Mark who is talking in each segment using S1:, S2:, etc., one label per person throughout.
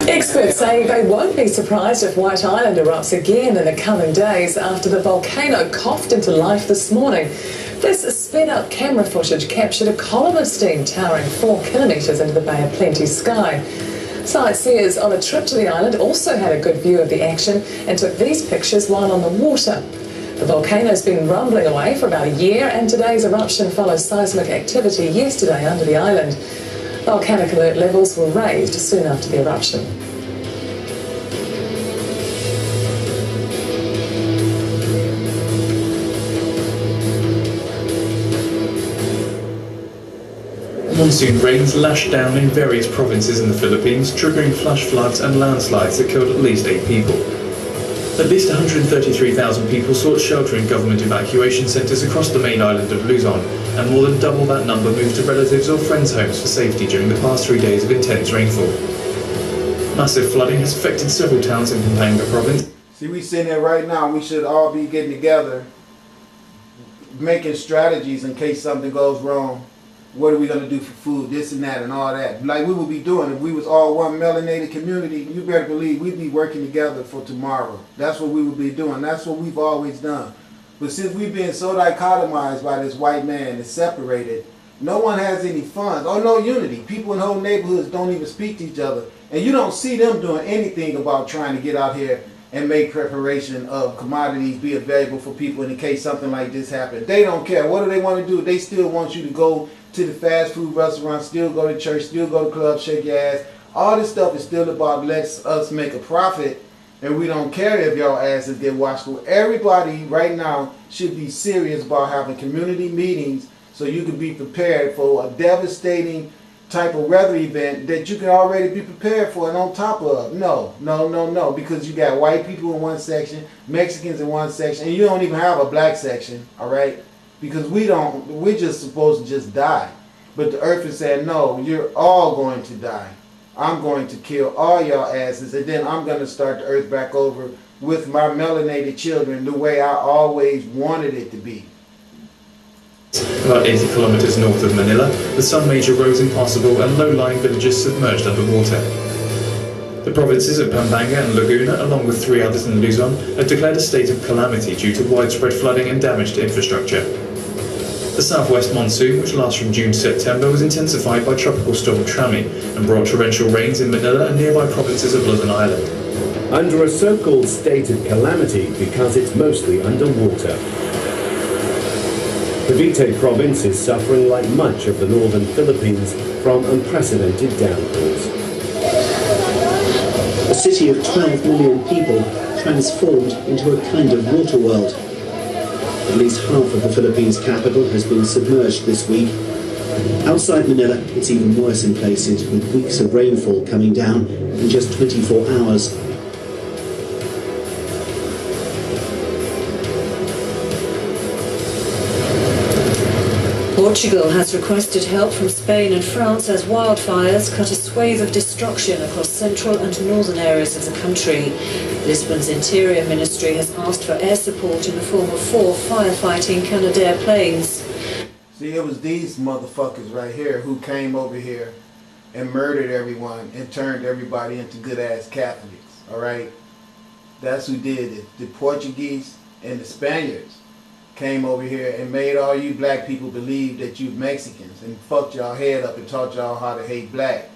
S1: Experts say they won't be surprised if White Island erupts again in the coming days after the volcano coughed into life this morning. This sped-up camera footage captured a column of steam towering 4 kilometres into the Bay of Plenty sky. Sightseers on a trip to the island also had a good view of the action and took these pictures while on the water. The volcano's been rumbling away for about a year, and today's eruption follows seismic activity yesterday under the island. Volcanic alert levels were raised soon after the eruption.
S2: Monsoon rains lashed down in various provinces in the Philippines, triggering flash floods and landslides that killed at least 8 people. At least 133,000 people sought shelter in government evacuation centres across the main island of Luzon, and more than double that number moved to relatives or friends' homes for safety during the past 3 days of intense rainfall. Massive flooding has affected several towns in Pampanga province.
S3: See, we sitting there right now, we should all be getting together, making strategies in case something goes wrong. What are we going to do for food, this and that and all that. Like we would be doing if we was all one melanated community, you better believe we'd be working together for tomorrow. That's what we would be doing. That's what we've always done. But since we've been so dichotomized by this white man and separated, no one has any funds or no unity. People in whole neighborhoods don't even speak to each other. And you don't see them doing anything about trying to get out here and make preparation of commodities be available for people in case something like this happens. They don't care. What do they want to do? They still want you to go to the fast food restaurant, still go to church, still go to clubs, shake your ass. All this stuff is still about let's us make a profit, and we don't care if y'all asses get washed away. Everybody right now should be serious about having community meetings so you can be prepared for a devastating type of weather event that you can already be prepared for and on top of. No, because you got white people in one section, Mexicans in one section, and you don't even have a black section, all right? Because we're just supposed to just die. But the earth is saying, no, you're all going to die. I'm going to kill all y'all asses, and then I'm going to start the earth back over with my melanated children the way I always wanted it to be.
S2: About 80 kilometres north of Manila, with some major roads impassable and low-lying villages submerged underwater. The provinces of Pampanga and Laguna, along with 3 others in Luzon, have declared a state of calamity due to widespread flooding and damage to infrastructure. The southwest monsoon, which lasts from June to September, was intensified by Tropical Storm Trami and brought torrential rains in Manila and nearby provinces of Luzon Island.
S4: Under a so-called state of calamity because it's mostly underwater. Cavite province is suffering like much of the northern Philippines from unprecedented downpours.
S5: A city of 12 million people transformed into a kind of water world. At least half of the Philippines' capital has been submerged this week. Outside Manila, it's even worse in places, with weeks of rainfall coming down in just 24 hours.
S6: Portugal has requested help from Spain and France as wildfires cut a swathe of destruction across central and northern areas of the country. Lisbon's Interior Ministry has asked for air support in the form of 4 firefighting Canadair planes.
S3: See, it was these motherfuckers right here who came over here and murdered everyone and turned everybody into good-ass Catholics, all right? That's who did it. The Portuguese and the Spaniards came over here and made all you black people believe that you Mexicans and fucked y'all head up and taught y'all how to hate black.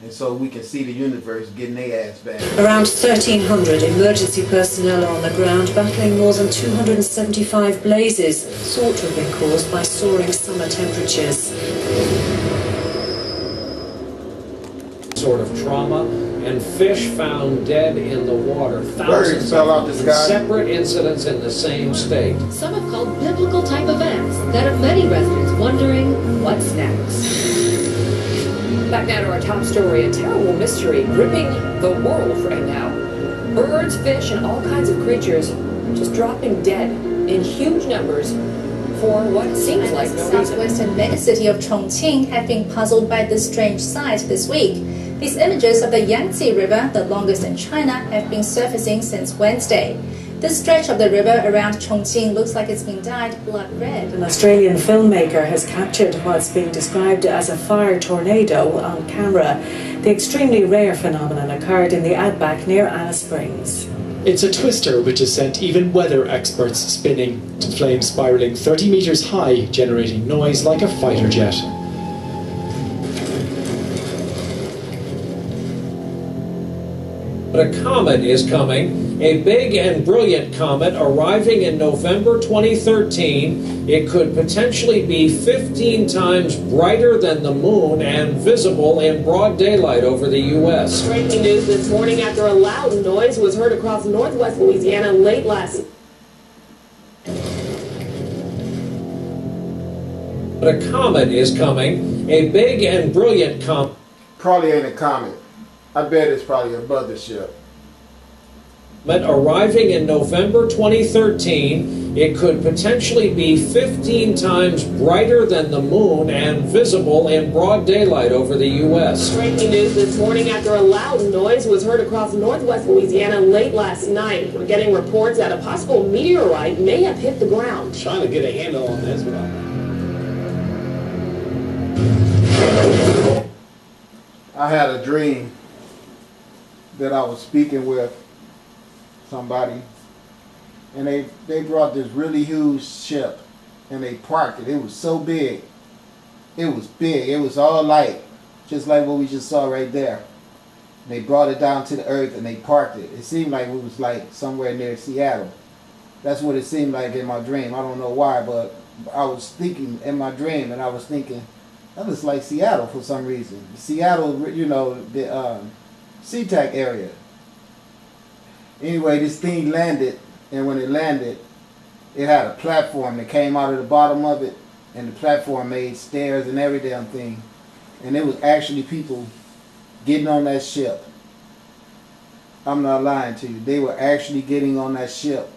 S3: And so we can see the universe getting their ass back.
S6: Around 1,300 emergency personnel are on the ground battling more than 275 blazes, thought to have been caused by soaring summer temperatures.
S7: Sort of trauma, and fish found dead in the water.
S3: Birds fell out the sky.
S7: Separate incidents in the same state.
S8: Some have called biblical type events that have many residents wondering what's next.
S9: Back now to our top story, a terrible mystery gripping the world right now. Birds, fish, and all kinds of creatures just dropping dead in huge numbers for what seems like no reason.
S10: Southwestern megacity of Chongqing have been puzzled by this strange sight this week. These images of the Yangtze River, the longest in China, have been surfacing since Wednesday. This stretch of the river around Chongqing looks like it's been dyed blood red.
S6: An Australian filmmaker has captured what's being described as a fire tornado on camera. The extremely rare phenomenon occurred in the outback near Alice Springs.
S11: It's a twister which has sent even weather experts spinning, to flames spiralling 30 meters high, generating noise like a fighter jet.
S7: But a comet is coming, a big and brilliant comet arriving in November 2013. It could potentially be 15 times brighter than the moon and visible in broad daylight over the U.S.
S9: Breaking news this morning after a loud noise was heard across northwest Louisiana late last night.
S7: But a comet is coming, a big and brilliant comet.
S3: Probably ain't a comet. I bet it's probably a mothership.
S7: Arriving in November 2013, it could potentially be 15 times brighter than the moon and visible in broad daylight over the U.S.
S9: Breaking news this morning after a loud noise was heard across northwest Louisiana late last night. We're getting reports that a possible meteorite may have hit the ground.
S12: Trying to get a handle on this one.
S3: I had a dream that I was speaking with somebody, and they brought this really huge ship, and they parked it. It was so big. It was big. It was all light, just like what we just saw right there. They brought it down to the earth, and they parked it. It seemed like it was like somewhere near Seattle. That's what it seemed like in my dream. I don't know why, but I was thinking in my dream, and I was thinking, that looks like Seattle for some reason. Seattle, you know, the SeaTac area. Anyway, this thing landed, and when it landed, it had a platform that came out of the bottom of it, and the platform made stairs and every damn thing. And it was actually people getting on that ship. I'm not lying to you. They were actually getting on that ship.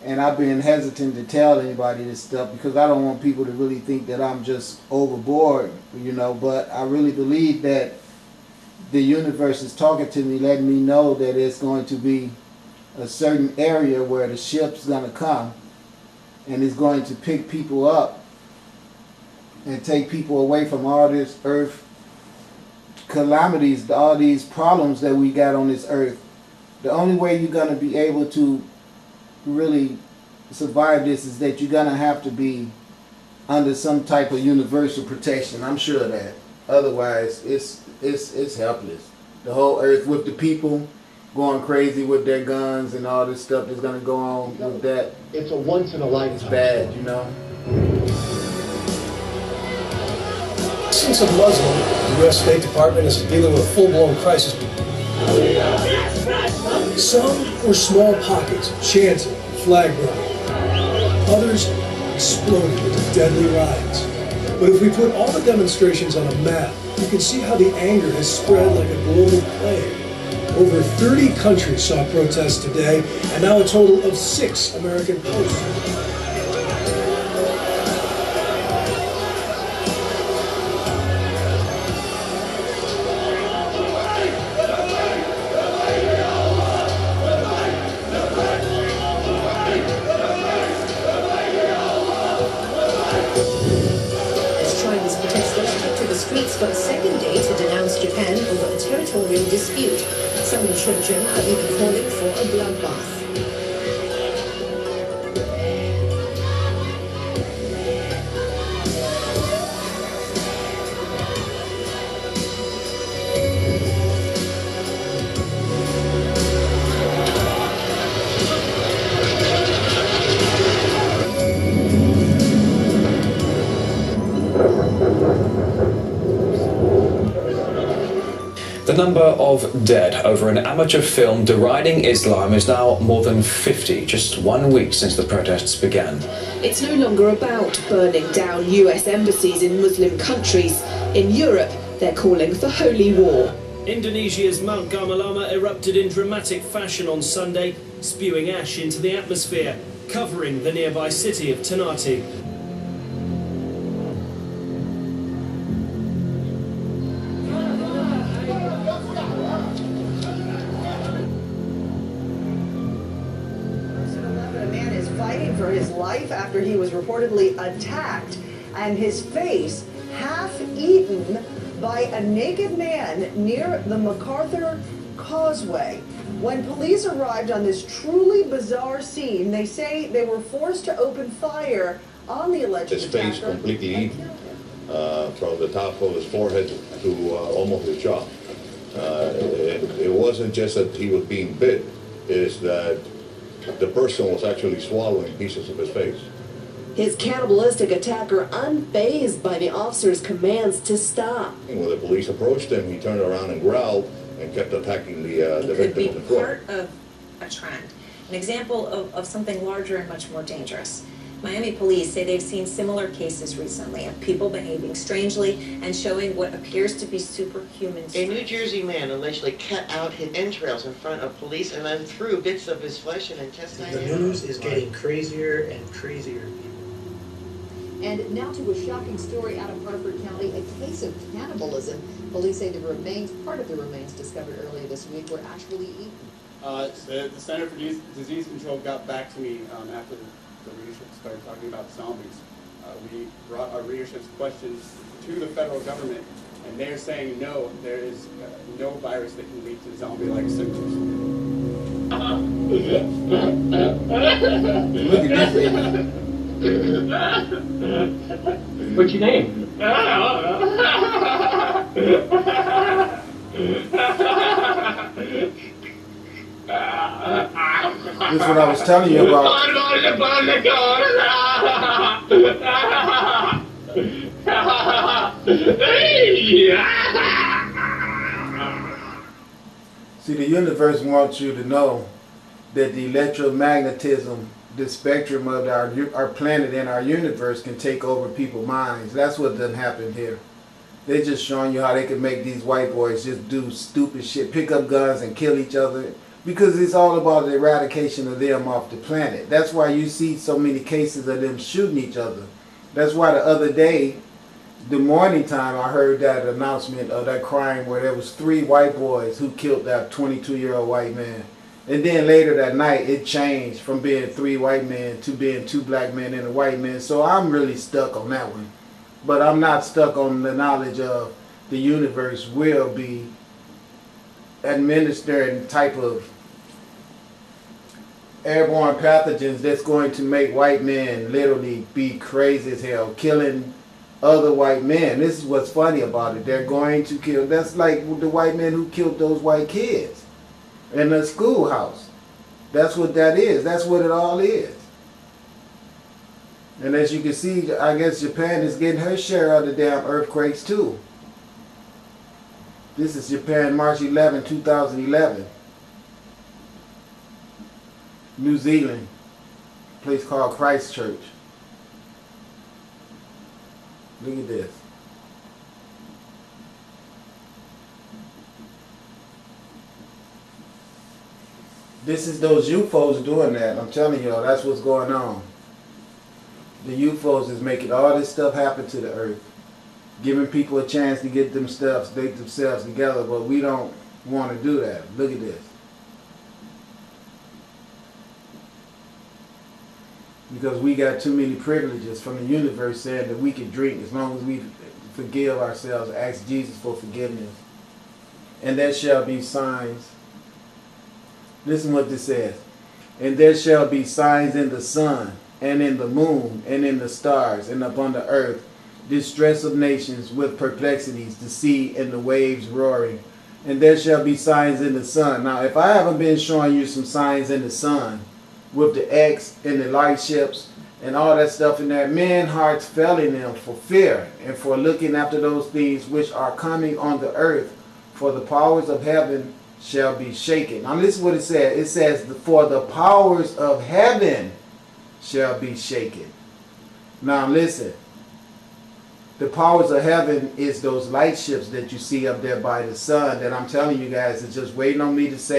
S3: And I've been hesitant to tell anybody this stuff because I don't want people to really think that I'm just overboard, you know, but I really believe that the universe is talking to me, letting me know that it's going to be a certain area where the ship's going to come and it's going to pick people up and take people away from all this earth calamities, all these problems that we got on this earth. The only way you're going to be able to really survive this is that you're going to have to be under some type of universal protection. I'm sure of that. Otherwise, it's helpless. The whole earth with the people going crazy with their guns and all this stuff that's going to go on with that.
S12: It's a once in a lifetime.
S3: It's bad, you know.
S13: Since I'm Muslim, the U.S. State Department is dealing with a full-blown crisis. Some were small pockets, chanting, flag burning. Others exploded into deadly riots. But if we put all the demonstrations on a map, you can see how the anger has spread like a global plague. Over 30 countries saw protests today, and now a total of 6 American posts.
S8: For a second day to denounce Japan over a territorial dispute. Some in Shenzhen are even calling for a bloodbath.
S14: The number of dead over an amateur film deriding Islam is now more than 50, just 1 week since the protests began.
S15: It's no longer about burning down US embassies in Muslim countries. In Europe, they're calling for holy war.
S16: Indonesia's Mount Gamalama erupted in dramatic fashion on Sunday, spewing ash into the atmosphere, covering the nearby city of Ternate.
S17: for his life after he was reportedly attacked and his face half-eaten by a naked man near the MacArthur Causeway. When police arrived on this truly bizarre scene, they say they were forced to open fire on the alleged
S18: His face
S17: attacker.
S18: completely eaten from the top of his forehead to almost his jaw. It wasn't just that he was being bit, it's that the person was actually swallowing pieces of his face.
S15: His cannibalistic attacker unfazed by the officer's commands to stop.
S18: When the police approached him, he turned around and growled and kept attacking the
S19: It could
S18: victim
S19: be
S18: on the floor.
S19: part of a trend, an example of something larger and much more dangerous. Miami police say they've seen similar cases recently of people behaving strangely and showing what appears to be superhuman
S20: A
S19: strength.
S20: New Jersey man allegedly cut out his entrails in front of police and then threw bits of his flesh and intestine.
S21: The news is getting crazier and crazier.
S22: And now to a shocking story out of Harford County, a case of cannibalism. Police say the remains, part of the remains discovered earlier this week, were actually eaten.
S23: The Center for Disease Control got back to me after the readership started talking about zombies. We brought our readership's questions to the federal government, and they're saying no, there is no virus that can lead to zombie-like symptoms.
S3: Look at this.
S24: What's your name?
S3: This is what I was telling you about. See, the universe wants you to know that the electromagnetism, the spectrum of our planet and our universe can take over people's minds. That's what done happened here. They're just showing you how they can make these white boys just do stupid shit, pick up guns and kill each other, because it's all about the eradication of them off the planet. That's why you see so many cases of them shooting each other. That's why the other day, the morning time, I heard that announcement of that crime where there was 3 white boys who killed that 22-year-old white man. And then later that night, it changed from being 3 white men to being 2 black men and a white man. So I'm really stuck on that one. But I'm not stuck on the knowledge of the universe will be administering type of airborne pathogens that's going to make white men literally be crazy as hell, killing other white men. This is what's funny about it. They're going to kill. That's like the white men who killed those white kids in the schoolhouse. That's what that is. That's what it all is. And as you can see, I guess Japan is getting her share of the damn earthquakes too. This is Japan, March 11, 2011. New Zealand, a place called Christchurch. Look at this. This is those UFOs doing that. I'm telling y'all, that's what's going on. The UFOs is making all this stuff happen to the earth, giving people a chance to get themselves together, but we don't want to do that. Look at this. Because we got too many privileges from the universe saying that we can drink as long as we forgive ourselves, ask Jesus for forgiveness. And there shall be signs. Listen what this says. And there shall be signs in the sun, and in the moon, and in the stars, and upon the earth, distress of nations with perplexities, the sea and the waves roaring. And there shall be signs in the sun. Now, if I haven't been showing you some signs in the sun, with the X and the light ships and all that stuff in there, men's hearts failing them for fear and for looking after those things which are coming on the earth, for the powers of heaven shall be shaken. Now listen what it says. It says, for the powers of heaven shall be shaken. Now listen. The powers of heaven is those light ships that you see up there by the sun that I'm telling you guys is just waiting on me to say.